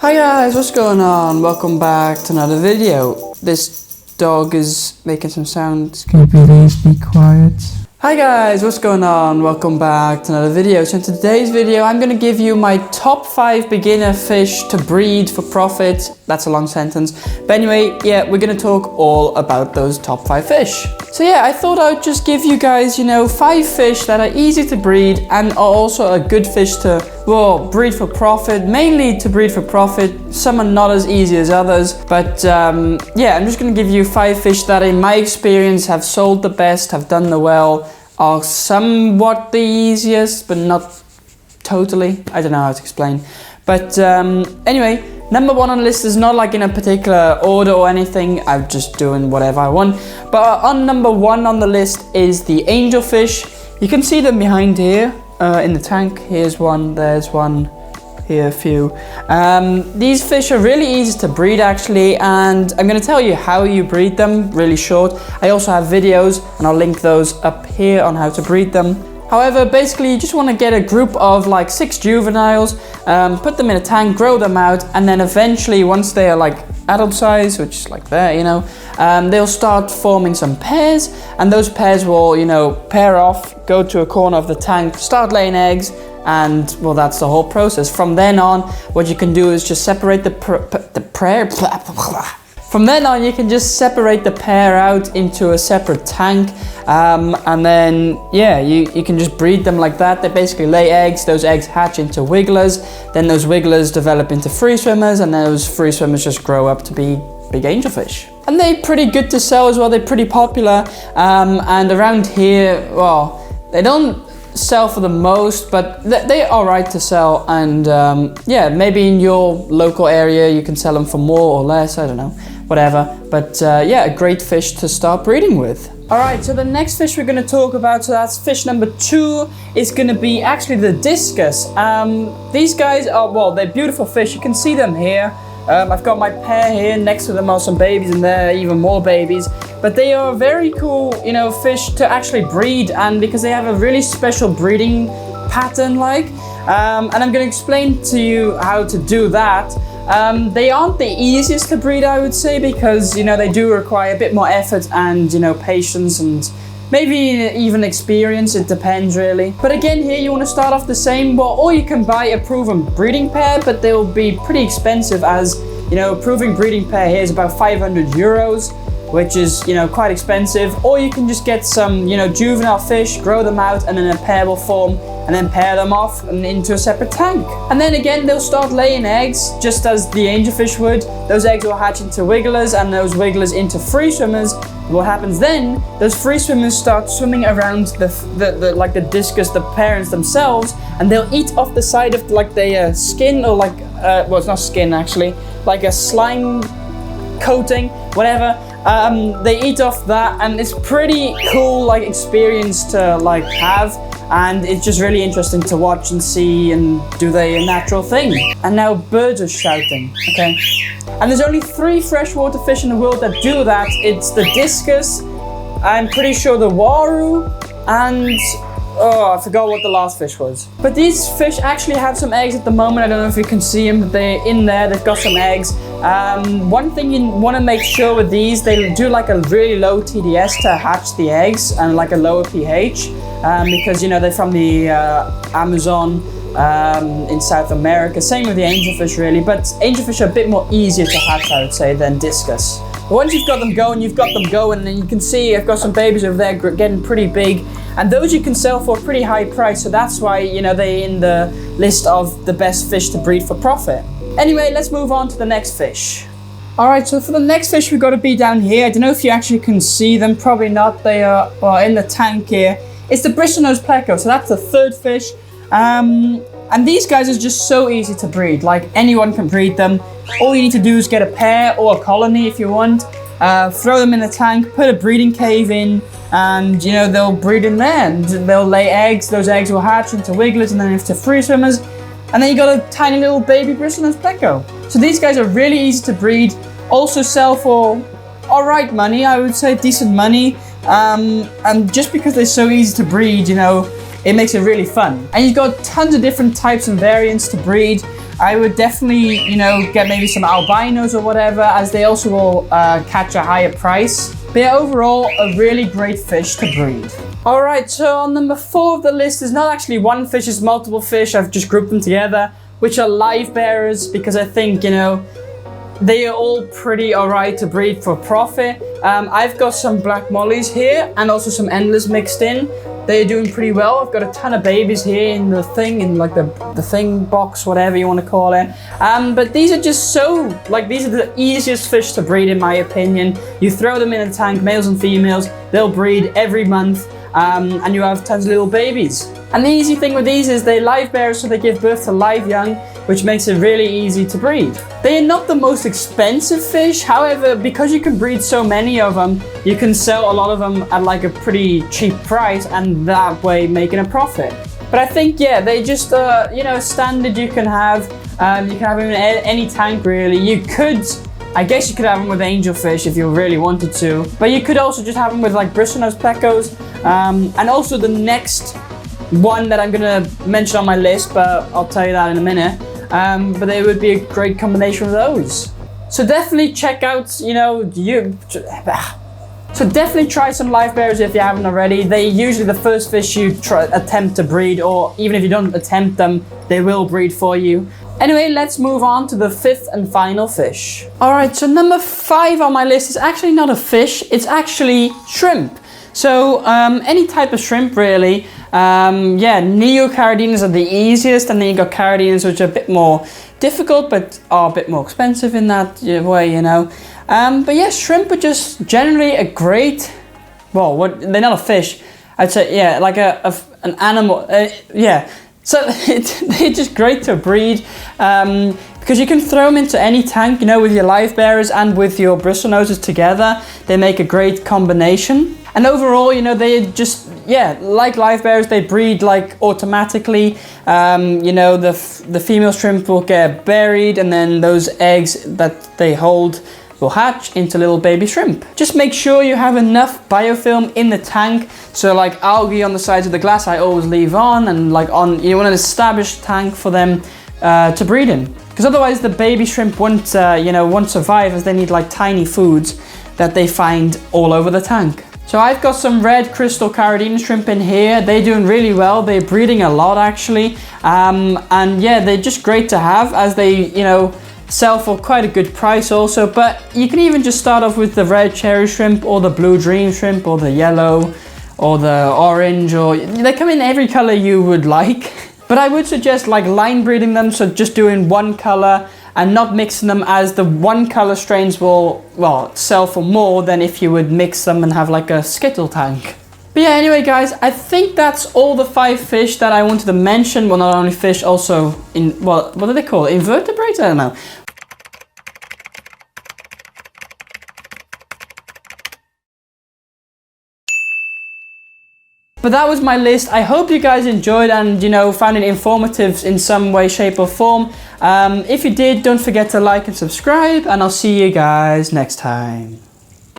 Hi guys, what's going on? Welcome back to another video. This dog is making some sounds. Can you please be quiet? Hi guys, what's going on? Welcome back to another video. So in today's video, I'm gonna give you my top 5 beginner fish to breed for profit. That's a long sentence. But anyway, yeah, we're gonna talk all about those top 5 fish. So yeah, I thought I'd just give you guys, 5 fish that are easy to breed and are also a good fish to, breed for profit. Mainly to breed for profit. Some are not as easy as others. But yeah, I'm just gonna give you 5 fish that in my experience have sold the best, have done the well, are somewhat the easiest, but not totally. I don't know how to explain. But anyway, number 1 on the list is not like in a particular order or anything. I'm just doing whatever I want. But on number 1 on the list is the angelfish. You can see them behind here in the tank. Here's one, there's one, here a few. These fish are really easy to breed actually, and I'm going to tell you how you breed them really short. I also have videos and I'll link those up here on how to breed them. However, basically you just want to get a group of like 6 juveniles, put them in a tank, grow them out, and then eventually once they are like adult size, which is like there, they'll start forming some pairs, and those pairs will, pair off, go to a corner of the tank, start laying eggs, and well, that's the whole process. From then on, what you can do is just separate From then on, you can just separate the pair out into a separate tank, and then yeah, you can just breed them like that. They basically lay eggs, those eggs hatch into wigglers, then those wigglers develop into free swimmers, and those free swimmers just grow up to be big angelfish. And they're pretty good to sell as well, they're pretty popular, and around here, well, they don't sell for the most, but they're alright to sell, and yeah, maybe in your local area you can sell them for more or less, I don't know, whatever, but yeah, a great fish to start breeding with. Alright, so the next fish we're going to talk about, so that's fish number 2, is going to be actually the discus. These guys are, well, they're beautiful fish, you can see them here. I've got my pair here, next to them are some babies, and there are even more babies. But they are very cool, fish to actually breed, and because they have a really special breeding pattern, and I'm going to explain to you how to do that. They aren't the easiest to breed, I would say, because, they do require a bit more effort and, patience and maybe even experience, it depends really. But again, here you want to start off the same, or you can buy a proven breeding pair, but they'll be pretty expensive as, a proven breeding pair here is about 500 euros, which is, quite expensive. Or you can just get some, juvenile fish, grow them out, and then a pair will form, and then pair them off and into a separate tank. And then again, they'll start laying eggs, just as the angelfish would. Those eggs will hatch into wigglers, and those wigglers into free swimmers. What happens then, those free swimmers start swimming around like the discus, the parents themselves, and they'll eat off the side of like their skin, or like, well, it's not skin actually, like a slime coating, whatever. They eat off that, and it's pretty cool like experience to like have, and it's just really interesting to watch and see and do their natural thing. And now birds are shouting, okay? And there's only 3 freshwater fish in the world that do that. It's the discus, I'm pretty sure the waru, and oh, I forgot what the last fish was. But these fish actually have some eggs at the moment. I don't know if you can see them, but they're in there, they've got some eggs. One thing you want to make sure with these, they do like a really low TDS to hatch the eggs, and like a lower pH, because they're from the Amazon in South America. Same with the angelfish really, but angelfish are a bit more easier to hatch, I would say, than discus. But once you've got them going, and you can see I've got some babies over there getting pretty big, and those you can sell for a pretty high price, so that's why they're in the list of the best fish to breed for profit. Anyway, let's move on to the next fish. Alright, so for the next fish we've got to be down here. I don't know if you actually can see them, probably not. They are in the tank here. It's the bristlenose pleco, so that's the 3rd fish. And these guys are just so easy to breed, like anyone can breed them. All you need to do is get a pair or a colony if you want, throw them in the tank, put a breeding cave in, and they'll breed in there, and they'll lay eggs. Those eggs will hatch into wigglers and then into free swimmers, and then you got a tiny little baby bristlenose pleco. So these guys are really easy to breed, also sell for alright money, I would say, decent money, and just because they're so easy to breed, it makes it really fun. And you've got tons of different types and variants to breed. I would definitely, you know, get maybe some albinos or whatever, as they also will catch a higher price. But yeah, overall, a really great fish to breed. All right, so on number 4 of the list is not actually one fish, it's multiple fish. I've just grouped them together, which are Livebearers, because I think, you know, they are all pretty alright to breed for profit. I've got some black mollies here and also some endless mixed in. They're doing pretty well. I've got a ton of babies here in the thing, in like the thing box, whatever you want to call it. But these are just so, like, these are the easiest fish to breed in my opinion. You throw them in a tank, males and females, they'll breed every month. And you have tons of little babies. And the easy thing with these is they're live bearers, so they give birth to live young, which makes it really easy to breed. They are not the most expensive fish, however, because you can breed so many of them, you can sell a lot of them at like a pretty cheap price and that way making a profit. But I think, yeah, they just, you know, standard you can have. You can have them in any tank really. You could, I guess you could have them with angelfish if you really wanted to, but you could also just have them with like bristlenose plecos. And also the next one that I'm gonna mention on my list, but I'll tell you that in a minute. But they would be a great combination of those. So definitely check out, you know, so definitely try some Livebearers if you haven't already. They're usually the first fish you attempt to breed, or even if you don't attempt them, they will breed for you. Anyway, let's move on to the 5th and final fish. All right, so number 5 on my list is actually not a fish, it's actually shrimp. So any type of shrimp really. Yeah, neocardinas are the easiest, and then you got cardinas which are a bit more difficult but are a bit more expensive in that way, you know. But yeah, shrimp are just generally a great, well, they're not a fish, I'd say, yeah, like an animal, yeah. So they're just great to breed because you can throw them into any tank, you know, with your Livebearers and with your bristlenoses together. They make a great combination. And overall, you know, they just, yeah, like Livebearers, they breed like automatically. You know, the female shrimp will get buried, and then those eggs that they hold will hatch into little baby shrimp. Just make sure you have enough biofilm in the tank. So like algae on the sides of the glass, I always leave on, and like you want an established tank for them to breed in. Because otherwise the baby shrimp won't, you know, won't survive, as they need like tiny foods that they find all over the tank. So I've got some red crystal caridina shrimp in here. They're doing really well. They're breeding a lot actually. And yeah, they're just great to have, as they, you know, sell for quite a good price also. But you can even just start off with the red cherry shrimp, or the blue dream shrimp, or the yellow, or the orange, or they come in every color you would like. But I would suggest like line breeding them, so just doing one color and not mixing them, as the one color strains will, well, sell for more than if you would mix them and have like a skittle tank. But yeah, anyway guys, I think that's all the 5 fish that I wanted to mention. Well, not only fish, also well, what do they call it? Invertebrates? I don't know. But that was my list. I hope you guys enjoyed and, you know, found it informative in some way, shape or form. If you did, don't forget to like and subscribe, and I'll see you guys next time.